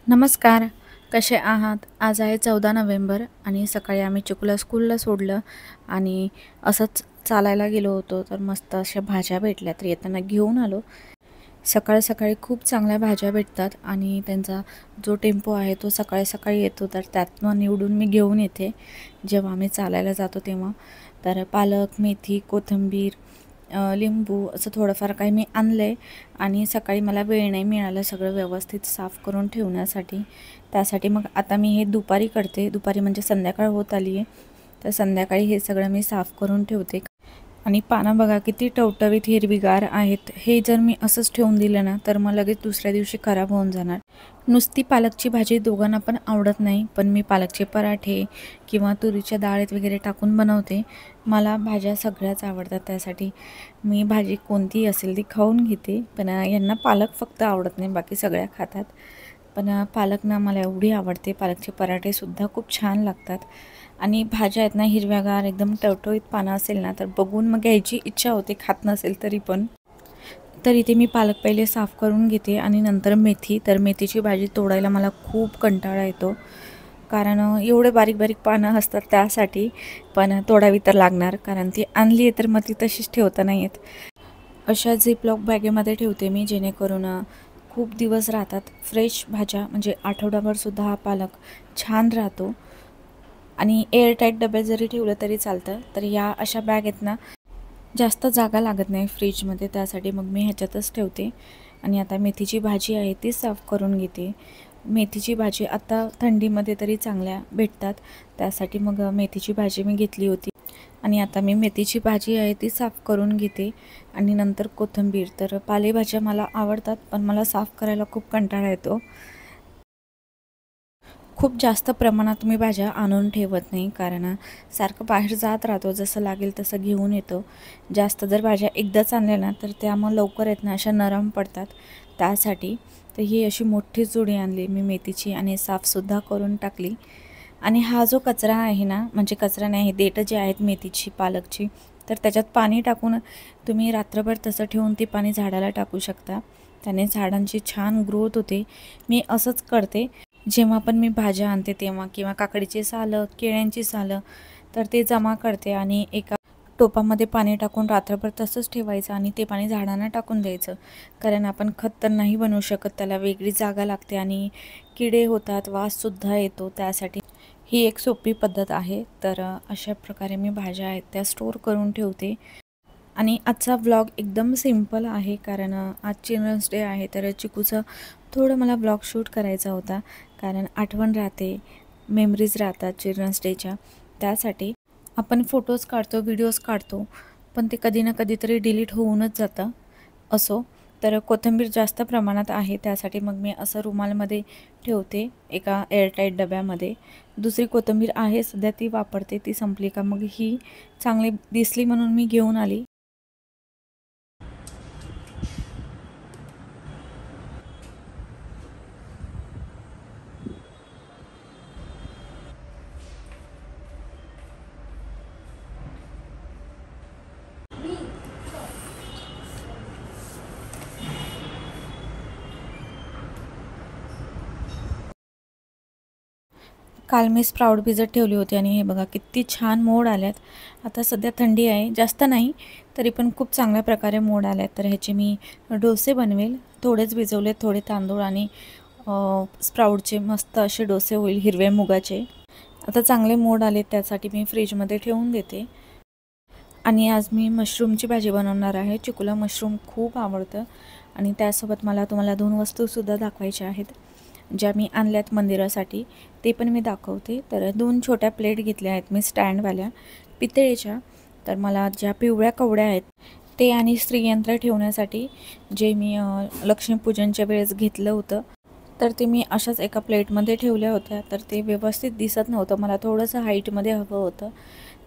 नमस्कार. कसे आहात? आज आहे 14 नोव्हेंबर आणि सकाळी आम्ही चिकूला स्कूलला सोडलं आणि असंच चालायला गेलो होतो. तर मस्त अशा भाज्या भेटल्या तर येताना घेऊन आलो. सकाळी-सकाळी खूप चांगल्या भाज्या भेटतात आणि त्यांचा जो टेम्पो आहे तो सकाळी-सकाळी येतो, तर त्यातनं निवडून मी घेऊन येते जेव्हा आम्ही चालायला जातो तेव्हा. तर पालक, मेथी, कोथिंबीर, लिंबू असं थोडंफार काही मी आणलं आहे आणि सकाळी मला वेळ नाही मिळाला सगळं व्यवस्थित साफ करून ठेवण्यासाठी. त्यासाठी मग आता मी हे दुपारी करते. दुपारी म्हणजे संध्याकाळ होत आली आहे, तर संध्याकाळी हे सगळं मी साफ करून ठेवते. आणि पानं बघा किती टवटवीत हिरवीगार आहेत. हे जर मी असंच ठेवून दिलं ना, तर मग लगेच दुसऱ्या दिवशी खराब होऊन जाणार. नुसती पालकची भाजी दोघांना पण आवडत नाही, पण मी पालकचे पराठे किंवा तुरीच्या डाळीत वगैरे टाकून बनवते. मला भाज्या सगळ्याच आवडतात, त्यासाठी मी भाजी कोणतीही असेल ती खाऊन घेते. पण यांना पालक फक्त आवडत नाही, बाकी सगळ्या खातात. पण पालक ना मला एवढी आवडते. पालकचे पराठेसुद्धा खूप छान लागतात. आणि भाज्या आहेत ना हिरव्यागार एकदम टवटवीत पानं असेल ना, तर बघून मग घ्यायची इच्छा होते, खात नसेल तरी पण. तर इथे मी पालक पहिले साफ करून घेते आणि नंतर मेथी. तर मेथीची भाजी तोडायला मला खूप कंटाळा येतो, कारण एवढे बारीक बारीक पानं असतात त्यासाठी. पण तोडावी तर लागणार, कारण ती आणली आहे तर मग ती तशीच ठेवता नाही येत. अशा झिपलॉक बॅगेमध्ये ठेवते मी, जेणेकरून खूप दिवस राहतात. फ्रेश भाज्या म्हणजे आठवडाभरसुद्धा हा पालक छान राहतो. आणि एअरटाईट डब्यात जरी ठेवलं तरी चालतं. तर या अशा बॅग आहेत ना, जास्त जागा लागत नाही फ्रीजमध्ये, त्यासाठी मग मी ह्याच्यातच ठेवते. आणि आता मेथीची भाजी आहे ती साफ करून घेते. मेथीची भाजी आता थंडीमध्ये तरी चांगल्या भेटतात, त्यासाठी मग मेथीची भाजी मी घेतली होती. आणि आता मी मेथीची भाजी आहे ती साफ करून घेते. आणि नंतर कोथिंबीर. तर पालेभाज्या मला आवडतात, पण मला साफ करायला खूप कंटाळा येतो. खूप जास्त प्रमाणात मी भाज्या आणून ठेवत नाही, कारण सारखं बाहेर जात राहतो, जसं लागेल तसं घेऊन येतो. जास्त जर भाज्या एकदाच आणल्या ना, तर त्या मग लवकर आहेत ना अशा नरम पडतात. त्यासाठी तर ही अशी मोठी जुडी आणली मी मेथीची आणि साफसुद्धा करून टाकली. आणि हा जो कचरा आहे ना, म्हणजे कचरा नाही, हे देठं जे आहेत मेथीची, पालकची, तर त्याच्यात पाणी टाकून तुम्ही रात्रभर तसं ठेवून ते पाणी झाडाला टाकू शकता. त्याने झाडांची छान ग्रोथ होते. मी असंच करते जेव्हा पण मी भाज्या आणते तेव्हा, किंवा काकडीची सालं, केळ्यांची सालं, तर ते जमा करते आणि एका टोपामध्ये पाणी टाकून रात्रभर तसंच ठेवायचं आणि ते पाणी झाडांना टाकून द्यायचं. कारण आपण खत तर नाही बनवू शकत, त्याला वेगळी जागा लागते आणि किडे होतात, वाससुद्धा येतो. त्यासाठी ही एक सोपी पद्धत आहे. तर अशा प्रकारे मी भाज्या आहेत त्या स्टोअर करून ठेवते. आणि आजचा व्लॉग एकदम सिंपल आहे, कारण आज चिल्ड्रन्स डे आहे, तर चिकूचं थोडं मला व्लॉग शूट करायचा होता. कारण आठवण राहते, मेमरीज राहतात चिल्ड्रन्स डेच्या. त्यासाठी आपण फोटोज काढतो, व्हिडिओज काढतो, पण ते कधी ना कधीतरी डिलीट होऊनच जातं. असो. तर कोथिंबीर जास्त प्रमाणात आहे, त्यासाठी मग मी असं रुमालमध्ये ठेवते एका एअरटाईट डब्यामध्ये. दुसरी कोथिंबीर आहे सध्या, ती वापरते, ती संपली का मग ही चांगली दिसली म्हणून मी घेऊन आली. काल मी स्प्राउट भिजत ठेवली होती आणि हे बघा किती छान मोड आल्यात. आता सध्या थंडी आहे, जास्त नाही, तरी पण खूप चांगल्या प्रकारे मोड आल्यात. तर ह्याचे मी डोसे बनवेल. थोडेच भिजवले, थोडे तांदूळ आणि स्प्राउटचे मस्त असे डोसे होईल, हिरव्या मुगाचे. आता चांगले मोड आले, त्यासाठी मी फ्रीजमध्ये ठेवून देते. आणि आज मी मशरूमची भाजी बनवणार आहे. चिकूला मशरूम खूप आवडतं आणि त्यासोबत मला तुम्हाला 2 वस्तूसुद्धा दाखवायच्या आहेत, ज्या मी आणल्यात मंदिरासाठी, ते पण मी दाखवते. तर 2 छोट्या प्लेट घेतल्या आहेत मी स्टँडवाल्या, पितळेच्या. तर मला ज्या पिवळ्या कवड्या आहेत ते आणि श्रीयंत्र ठेवण्यासाठी जे मी लक्ष्मीपूजनच्या वेळेस घेतलं होतं, तर ते मी अशाच एका प्लेटमध्ये ठेवल्या होत्या. तर ते व्यवस्थित दिसत नव्हतं, मला थोडंसं हाईटमध्ये हवं होतं,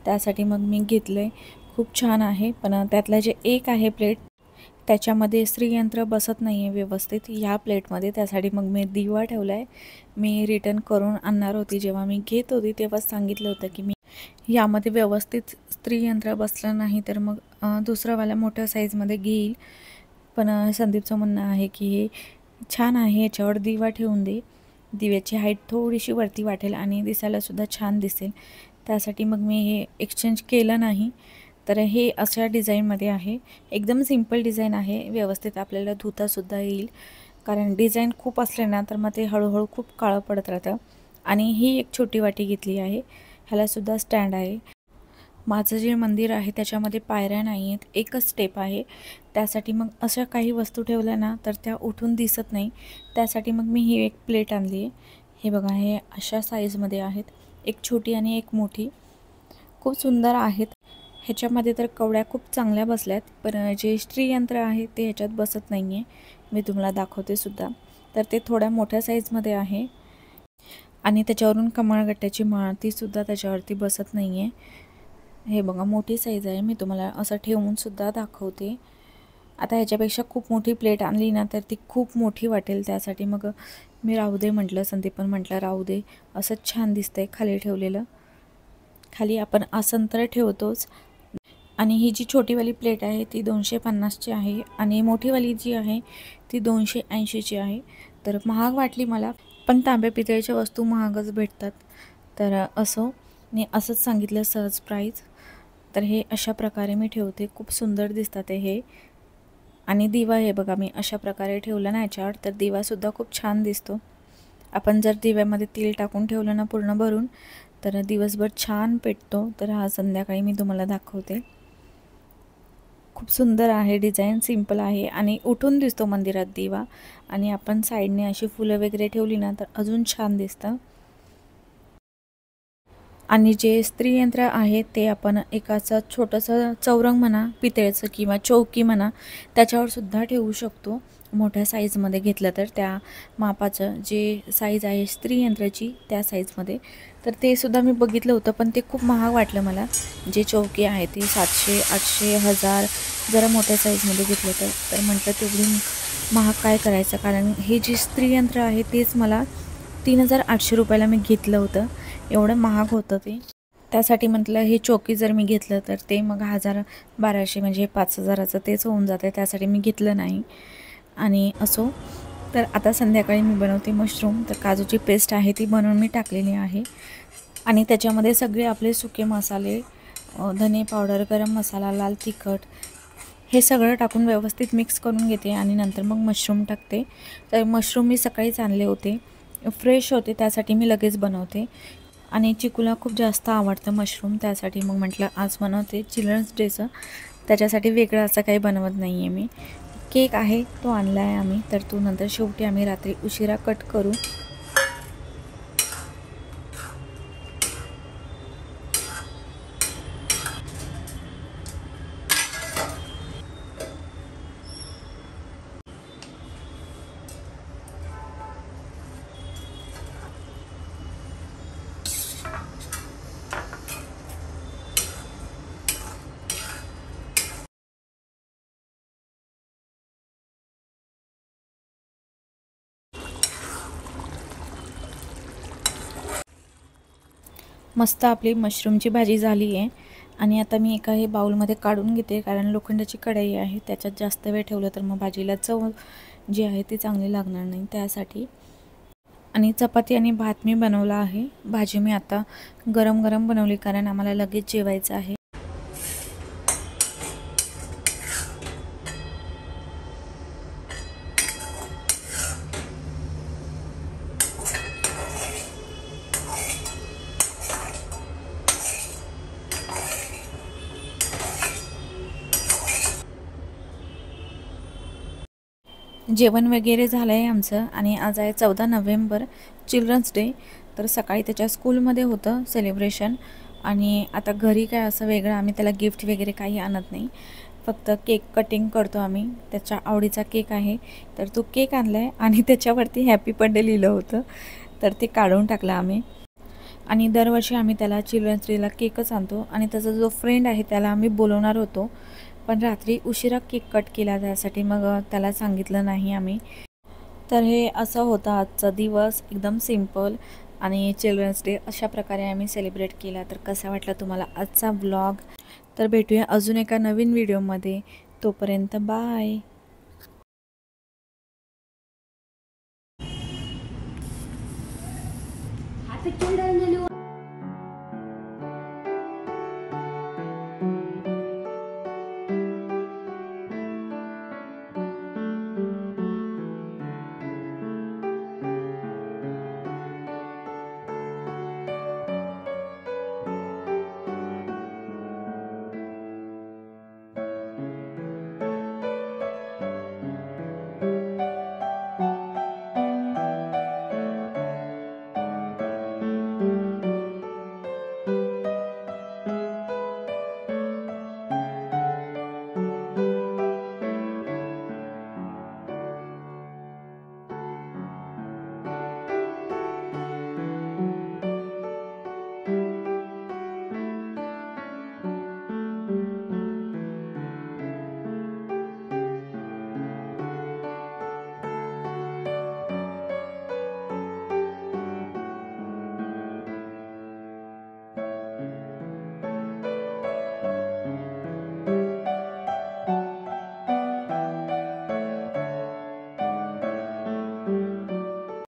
त्यासाठी मग मी घेतलं आहे. खूप छान आहे, पण त्यातलं जे एक आहे प्लेट, त्याच्यामध्ये श्रीयंत्र बसत नाही आहे व्यवस्थित ह्या प्लेटमध्ये. त्यासाठी मग मी दिवा ठेवला आहे. मी रिटर्न करून आणणार होती, जेव्हा मी घेत होती तेव्हाच सांगितलं होतं की मी यामध्ये व्यवस्थित श्रीयंत्र बसलं नाही तर मग दुसरावाल्या मोठ्या साईजमध्ये घेईल. पण संदीपचं म्हणणं आहे की हे छान आहे, याच्यावर दिवा ठेवून दे. दिव्याची हाईट थोडीशी वरती वाटेल आणि दिसायलासुद्धा छान दिसेल, त्यासाठी मग मी हे एक्सचेंज केलं नाही. तर हे अशा डिझाईनमध्ये आहे. एकदम सिंपल डिझाईन आहे, व्यवस्थित आपल्याला धुतासुद्धा येईल. कारण डिझाईन खूप असले ना तर मग ते हळूहळू खूप काळं पडत राहतं. आणि ही एक छोटी वाटी घेतली आहे, ह्यालासुद्धा स्टँड आहे. माझं जे मंदिर आहे त्याच्यामध्ये पायऱ्या नाही आहेत, एकच स्टेप आहे. त्यासाठी मग अशा काही वस्तू ठेवल्या ना तर त्या उठून दिसत नाही. त्यासाठी मग मी ही एक प्लेट आणली आहे. हे बघा, हे अशा साईजमध्ये आहेत, एक छोटी आणि एक मोठी. खूप सुंदर आहेत. ह्याच्यामध्ये तर कवड्या खूप चांगल्या बसल्यात, पण जे श्रीयंत्र आहे ते ह्याच्यात बसत नाही आहे. मी तुम्हाला दाखवते सुद्धा. तर ते थोड्या मोठ्या साईजमध्ये आहे आणि त्याच्यावरून कमळगट्ट्याची माळ तीसुद्धा त्याच्यावरती बसत नाही आहे. हे बघा, मोठी साईज आहे. मी तुम्हाला असं ठेवून सुद्धा दाखवते. आता ह्याच्यापेक्षा खूप मोठी प्लेट आणली ना तर ती खूप मोठी वाटेल, त्यासाठी मग मी राहू दे म्हटलं. संदीप पण म्हटलं राहू दे, असंच छान दिसतंय खाली ठेवलेलं. खाली आपण आसन तर ठेवतोच. आणि ही जी छोटीवाली प्लेट आहे ती 250ची आहे आणि मोठीवाली जी आहे ती 280ची आहे. तर महाग वाटली मला, पण तांब्या पितळेच्या वस्तू महागच भेटतात. तर मी असंच सांगितलं सहज प्राईज. तर हे अशा प्रकारे मी ठेवते, खूप सुंदर दिसतात हे. आणि दिवा हे बघा, मी अशा प्रकारे ठेवलं ना याच्यावर तर दिवासुद्धा खूप छान दिसतो. आपण जर दिव्यामध्ये तेल टाकून ठेवलं ना पूर्ण भरून तर दिवसभर छान पेटतो. तर हा संध्याकाळी मी तुम्हाला दाखवते. खूप सुंदर आहे, डिझाईन सिंपल आहे आणि उठून दिसतो मंदिरात दिवा. आणि आपण साईडने अशी फुलं वगैरे ठेवली ना तर अजून छान दिसतं. आणि जे स्त्रीयंत्र आहे ते आपण एकाचं छोटंसं चौरंग म्हणा, पितळेचं किंवा चौकी म्हणा, त्याच्यावर सुद्धा ठेवू शकतो. मोठ्या साईजमध्ये घेतलं तर त्या मापाचं जे साईज आहे स्त्रीयंत्राची त्या साईजमध्ये. तर ते सुद्धा मी बघितलं होतं, पण ते खूप महाग वाटलं मला. जे चौकी आहे ते 700, 800, 1000 जरा मोठ्या साईजमध्ये घेतलं तर म्हटलं तेवढी महाग काय करायचं. कारण हे जे स्त्रीयंत्र आहे तेच मला 3800 रुपयाला मी घेतलं होतं. एवढं महाग होतं ते. त्यासाठी म्हटलं हे चौकी जर मी घेतलं तर ते मग 1200 म्हणजे 5000चं तेच होऊन जातं. त्यासाठी मी घेतलं नाही. आणि असो, तर आता संध्याकाळी मी बनवते मशरूम. तर काजूची पेस्ट आहे ती बनवून मी टाकलेली आहे आणि त्याच्यामध्ये सगळे आपले सुके मसाले, धने पावडर, गरम मसाला, लाल तिखट हे सगळं टाकून व्यवस्थित मिक्स करून घेते आणि नंतर मग मशरूम टाकते. तर मशरूम मी सकाळीच आणले होते, फ्रेश होते, त्यासाठी मी लगेच बनवते. आणि चिकूला खूप जास्त आवडतं मशरूम, त्यासाठी मग म्हटलं आज बनवते चिल्ड्रन्स डेचं. त्याच्यासाठी वेगळं असं काही बनवत नाही आहे मी. केक आहे तो आणला आहे आम्ही, तर तो नंतर शेवटी आम्ही रात्री उशिरा कट करू. मस्त आपली मशरूमची भाजी झाली आहे. आणि आता मी एका हे बाउलमध्ये काढून घेते, कारण लोखंडाची कढई आहे, त्याच्यात जास्त वेळ ठेवलं तर मग भाजीला चव जी आहे ती चांगली लागणार नाही, त्यासाठी. आणि चपाती आणि भात मी बनवला आहे. भाजी मी आता गरम गरम बनवली, कारण आम्हाला लगेच जेवायचं आहे. जेवण वगैरे झालं आहे आमचं आणि आज आहे 14 नोव्हेंबर, चिल्ड्रन्स डे. तर सकाळी त्याच्या स्कूलमध्ये होतं सेलिब्रेशन. आणि आता घरी काय असं वेगळं आम्ही त्याला गिफ्ट वगैरे काही आणत नाही, फक्त केक कटिंग करतो आम्ही. त्याच्या आवडीचा केक आहे, तर तो केक आणला आहे आणि त्याच्यावरती हॅपी बर्थडे लिहिलं होतं, तर ते काढून टाकलं आम्ही. आणि दरवर्षी आम्ही त्याला चिल्ड्रन्स डेला केकच आणतो. आणि त्याचा जो फ्रेंड आहे त्याला आम्ही बोलवणार होतो, पण रात्री उशिरा केक कट केला, त्यासाठी मग त्याला सांगितलं नाही आम्ही. तर हे असं होतं आजचा दिवस, एकदम सिंपल. आणि चिल्ड्रन्स डे अशा प्रकारे आम्ही सेलिब्रेट केला. तर कसा वाटला तुम्हाला आजचा व्लॉग? तर भेटूया अजून एका नवीन व्हिडिओमध्ये. तोपर्यंत बाय. पिक्चर डालने